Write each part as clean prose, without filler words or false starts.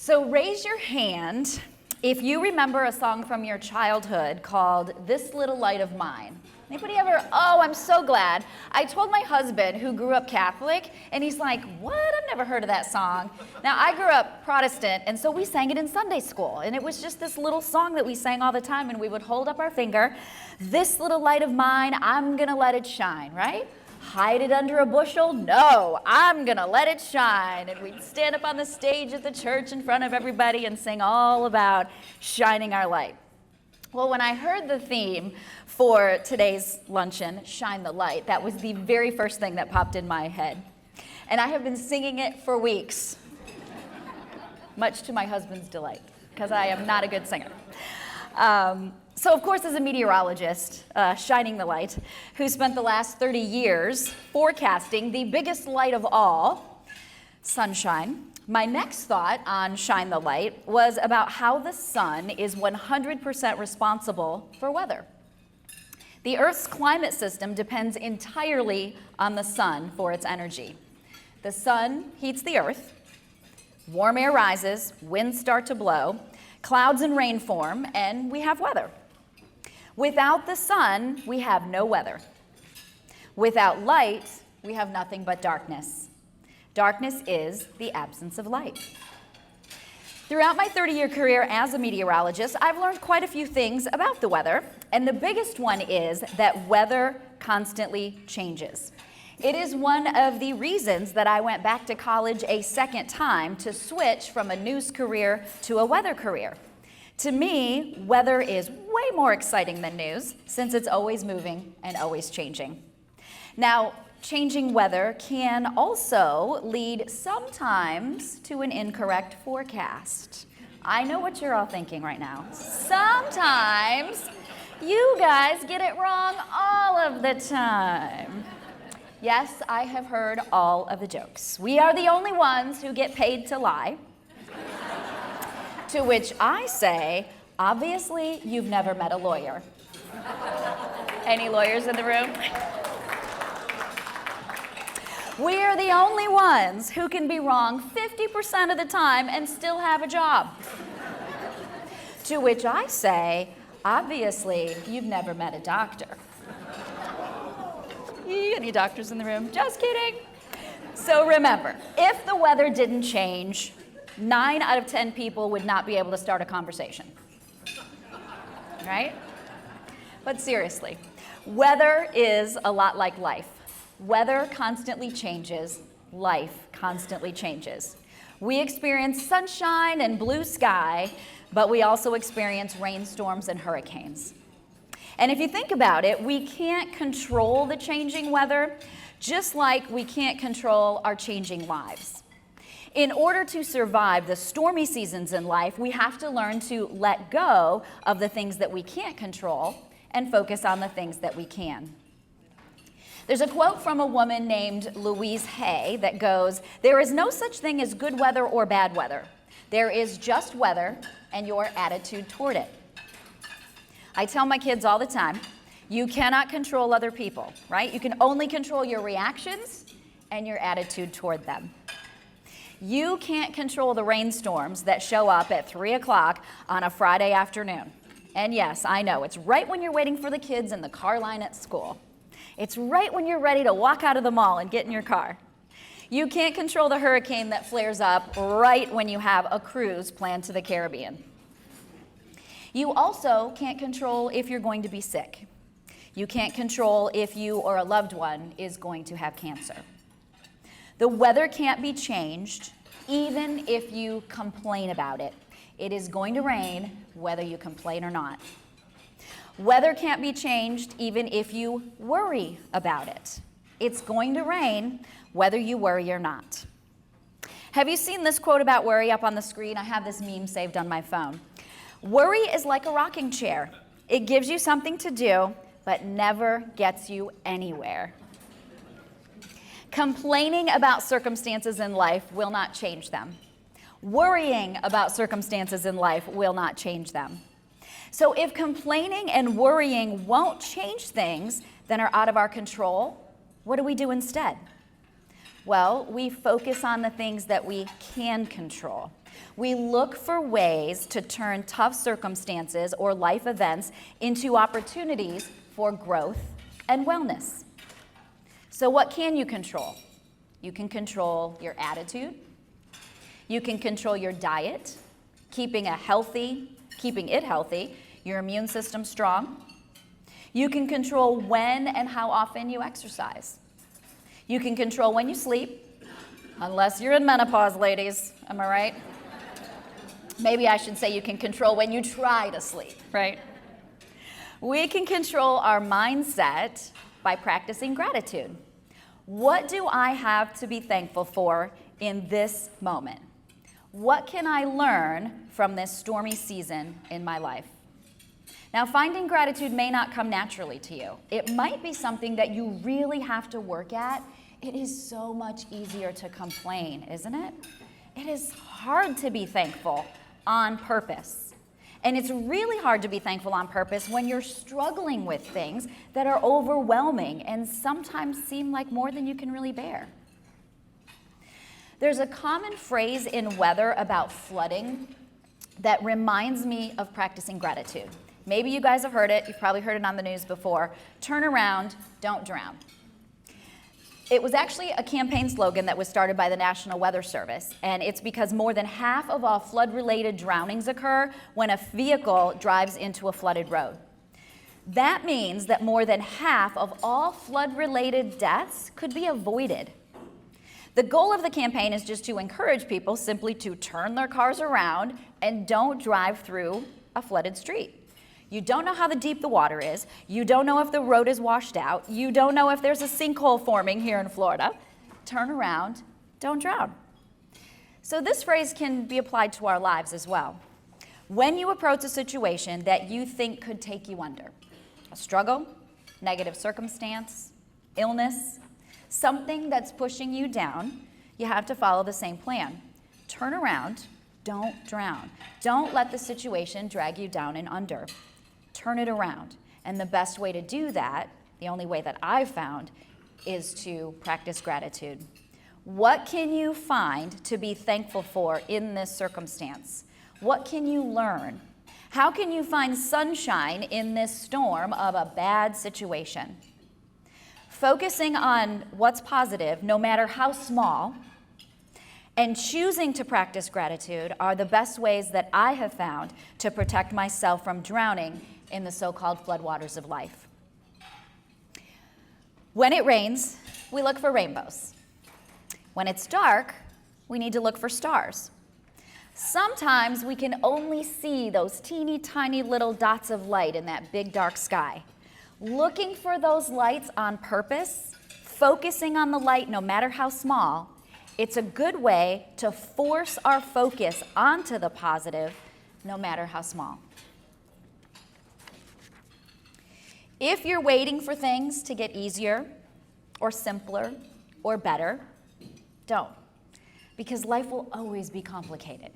So raise your hand if you remember a song from your childhood called This Little Light of Mine. Anybody ever? Oh, I'm so glad. I told my husband, who grew up Catholic, and he's like, what? I've never heard of that song. Now, I grew up Protestant, and so we sang it in Sunday school, and it was just this little song that we sang all the time, and we would hold up our finger, this little light of mine, I'm gonna let it shine, right? Hide it under a bushel? No, I'm gonna let it shine. And we'd stand up on the stage at the church in front of everybody and sing all about shining our light. Well, when I heard the theme for today's luncheon, Shine the Light, that was the very first thing that popped in my head. And I have been singing it for weeks, much to my husband's delight, because I am not a good singer. So, of course, as a meteorologist, shining the light, who spent the last 30 years forecasting the biggest light of all, sunshine, my next thought on Shine the Light was about how the sun is 100% responsible for weather. The Earth's climate system depends entirely on the sun for its energy. The sun heats the Earth, warm air rises, winds start to blow, clouds and rain form, and we have weather. Without the sun, we have no weather. Without light, we have nothing but darkness. Darkness is the absence of light. Throughout my 30-year career as a meteorologist, I've learned quite a few things about the weather, and the biggest one is that weather constantly changes. It is one of the reasons that I went back to college a second time to switch from a news career to a weather career. To me, weather is way more exciting than news, since it's always moving and always changing. Now, changing weather can also lead sometimes to an incorrect forecast. I know what you're all thinking right now. Sometimes you guys get it wrong all of the time. Yes, I have heard all of the jokes. We are the only ones who get paid to lie. To which I say, obviously, you've never met a lawyer. Any lawyers in the room? We are the only ones who can be wrong 50% of the time and still have a job. To which I say, obviously, you've never met a doctor. Any doctors in the room? Just kidding. So remember, if the weather didn't change, 9 out of 10 people would not be able to start a conversation. Right? But seriously, weather is a lot like life. Weather constantly changes, life constantly changes. We experience sunshine and blue sky, but we also experience rainstorms and hurricanes. And if you think about it, we can't control the changing weather, just like we can't control our changing lives. In order to survive the stormy seasons in life, we have to learn to let go of the things that we can't control and focus on the things that we can. There's a quote from a woman named Louise Hay that goes, "There is no such thing as good weather or bad weather. There is just weather and your attitude toward it." I tell my kids all the time, you cannot control other people, right? You can only control your reactions and your attitude toward them. You can't control the rainstorms that show up at 3 o'clock on a Friday afternoon. And yes, I know, it's right when you're waiting for the kids in the car line at school. It's right when you're ready to walk out of the mall and get in your car. You can't control the hurricane that flares up right when you have a cruise planned to the Caribbean. You also can't control if you're going to be sick. You can't control if you or a loved one is going to have cancer. The weather can't be changed, even if you complain about it. It is going to rain whether you complain or not. Weather can't be changed even if you worry about it. It's going to rain whether you worry or not. Have you seen this quote about worry up on the screen? I have this meme saved on my phone. Worry is like a rocking chair. It gives you something to do, but never gets you anywhere. Complaining about circumstances in life will not change them. Worrying about circumstances in life will not change them. So if complaining and worrying won't change things that are out of our control, what do we do instead? Well, we focus on the things that we can control. We look for ways to turn tough circumstances or life events into opportunities for growth and wellness. So what can you control? You can control your attitude. You can control your diet, keeping it healthy, your immune system strong. You can control when and how often you exercise. You can control when you sleep, unless you're in menopause, ladies, am I right? Maybe I should say you can control when you try to sleep, right? We can control our mindset by practicing gratitude. What do I have to be thankful for in this moment? What can I learn from this stormy season in my life? Now, finding gratitude may not come naturally to you. It might be something that you really have to work at. It is so much easier to complain, isn't it? It is hard to be thankful on purpose. And it's really hard to be thankful on purpose when you're struggling with things that are overwhelming and sometimes seem like more than you can really bear. There's a common phrase in weather about flooding that reminds me of practicing gratitude. Maybe you guys have heard it. You've probably heard it on the news before. Turn around, don't drown. It was actually a campaign slogan that was started by the National Weather Service, and it's because more than half of all flood-related drownings occur when a vehicle drives into a flooded road. That means that more than half of all flood-related deaths could be avoided. The goal of the campaign is just to encourage people simply to turn their cars around and don't drive through a flooded street. You don't know how deep the water is. You don't know if the road is washed out. You don't know if there's a sinkhole forming here in Florida. Turn around, don't drown. So this phrase can be applied to our lives as well. When you approach a situation that you think could take you under, a struggle, negative circumstance, illness, something that's pushing you down, you have to follow the same plan. Turn around, don't drown. Don't let the situation drag you down and under. Turn it around. And the best way to do that, the only way that I've found, is to practice gratitude. What can you find to be thankful for in this circumstance? What can you learn? How can you find sunshine in this storm of a bad situation? Focusing on what's positive, no matter how small, and choosing to practice gratitude are the best ways that I have found to protect myself from drowning in the so-called floodwaters of life. When it rains, we look for rainbows. When it's dark, we need to look for stars. Sometimes we can only see those teeny tiny little dots of light in that big dark sky. Looking for those lights on purpose, focusing on the light no matter how small, it's a good way to force our focus onto the positive no matter how small. If you're waiting for things to get easier or simpler or better, don't, because life will always be complicated.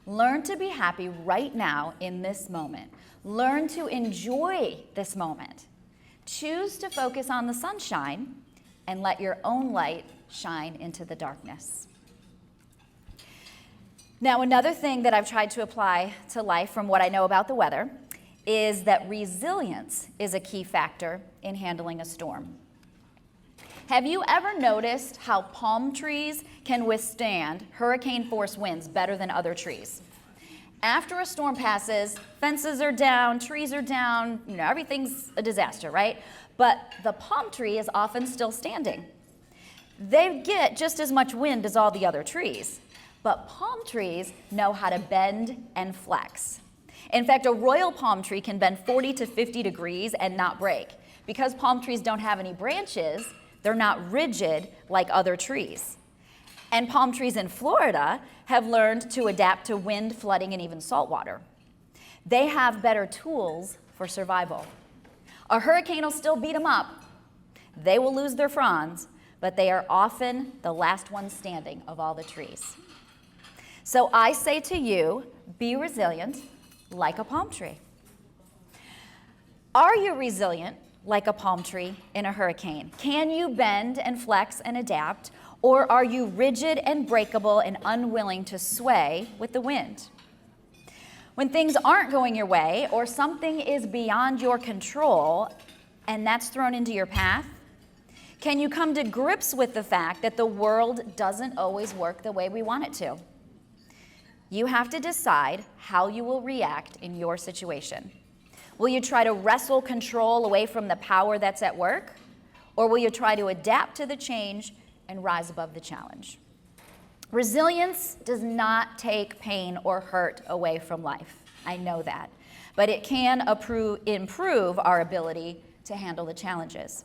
Learn to be happy right now in this moment. Learn to enjoy this moment. Choose to focus on the sunshine and let your own light shine into the darkness. Now, another thing that I've tried to apply to life from what I know about the weather is that resilience is a key factor in handling a storm. Have you ever noticed how palm trees can withstand hurricane-force winds better than other trees? After a storm passes, fences are down, trees are down, everything's a disaster, right? But the palm tree is often still standing. They get just as much wind as all the other trees, but palm trees know how to bend and flex. In fact, a royal palm tree can bend 40 to 50 degrees and not break. Because palm trees don't have any branches, they're not rigid like other trees. And palm trees in Florida have learned to adapt to wind, flooding, and even saltwater. They have better tools for survival. A hurricane will still beat them up. They will lose their fronds, but they are often the last ones standing of all the trees. So I say to you, be resilient like a palm tree. Are you resilient like a palm tree in a hurricane? Can you bend and flex and adapt? Or are you rigid and breakable and unwilling to sway with the wind? When things aren't going your way or something is beyond your control and that's thrown into your path, can you come to grips with the fact that the world doesn't always work the way we want it to? You have to decide how you will react in your situation. Will you try to wrestle control away from the power that's at work? Or will you try to adapt to the change and rise above the challenge? Resilience does not take pain or hurt away from life. I know that. But it can improve our ability to handle the challenges.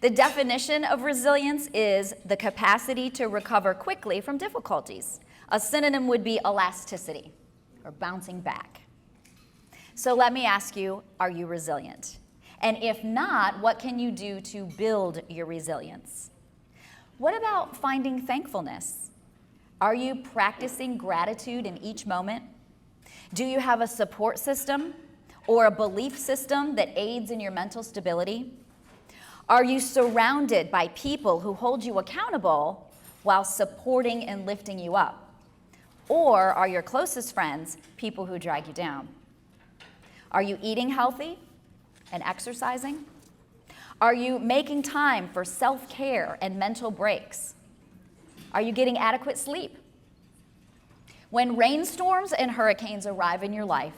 The definition of resilience is the capacity to recover quickly from difficulties. A synonym would be elasticity, or bouncing back. So let me ask you, are you resilient? And if not, what can you do to build your resilience? What about finding thankfulness? Are you practicing gratitude in each moment? Do you have a support system or a belief system that aids in your mental stability? Are you surrounded by people who hold you accountable while supporting and lifting you up? Or are your closest friends people who drag you down? Are you eating healthy and exercising? Are you making time for self-care and mental breaks? Are you getting adequate sleep? When rainstorms and hurricanes arrive in your life,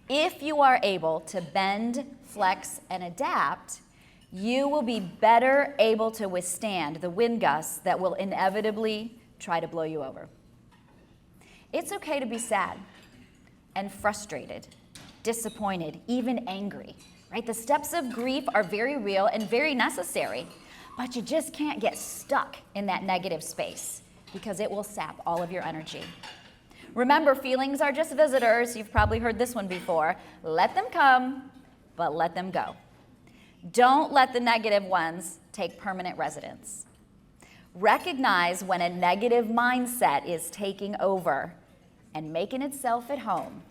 if you are able to bend, flex, and adapt, you will be better able to withstand the wind gusts that will inevitably try to blow you over. It's okay to be sad and frustrated, disappointed, even angry, right? The steps of grief are very real and very necessary, but you just can't get stuck in that negative space because it will sap all of your energy. Remember, feelings are just visitors. You've probably heard this one before. Let them come, but let them go. Don't let the negative ones take permanent residence. Recognize when a negative mindset is taking over and making itself at home.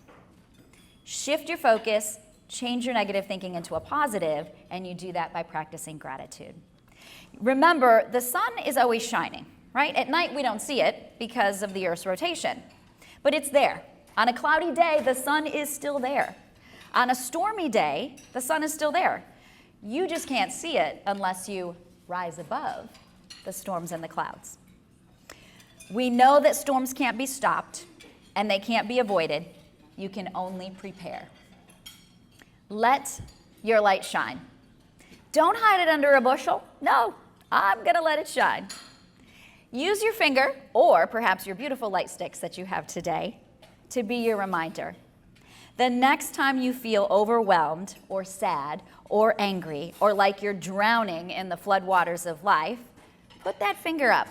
Shift your focus, change your negative thinking into a positive, and you do that by practicing gratitude. Remember, the sun is always shining, right? At night, we don't see it because of the Earth's rotation, but it's there. On a cloudy day, the sun is still there. On a stormy day, the sun is still there. You just can't see it unless you rise above the storms and the clouds. We know that storms can't be stopped and they can't be avoided. You can only prepare. Let your light shine. Don't hide it under a bushel. No, I'm gonna let it shine. Use your finger, or perhaps your beautiful light sticks that you have today, to be your reminder. The next time you feel overwhelmed or sad or angry or like you're drowning in the floodwaters of life, put that finger up.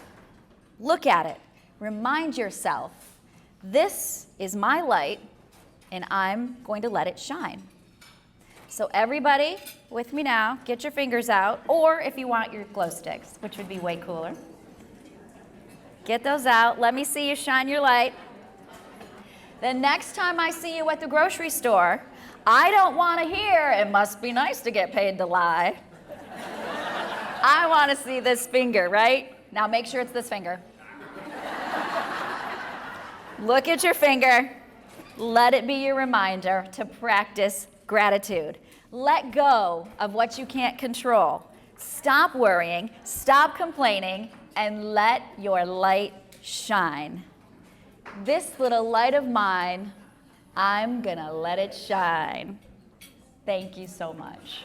Look at it. Remind yourself, this is my light and I'm going to let it shine. So everybody with me now, get your fingers out, or if you want your glow sticks, which would be way cooler. Get those out. Let me see you shine your light. The next time I see you at the grocery store, I don't want to hear, it must be nice to get paid to lie. I want to see this finger, right? Now make sure it's this finger. Look at your finger. Let it be your reminder to practice gratitude. Let go of what you can't control. Stop worrying, stop complaining, and let your light shine. This little light of mine, I'm gonna let it shine. Thank you so much.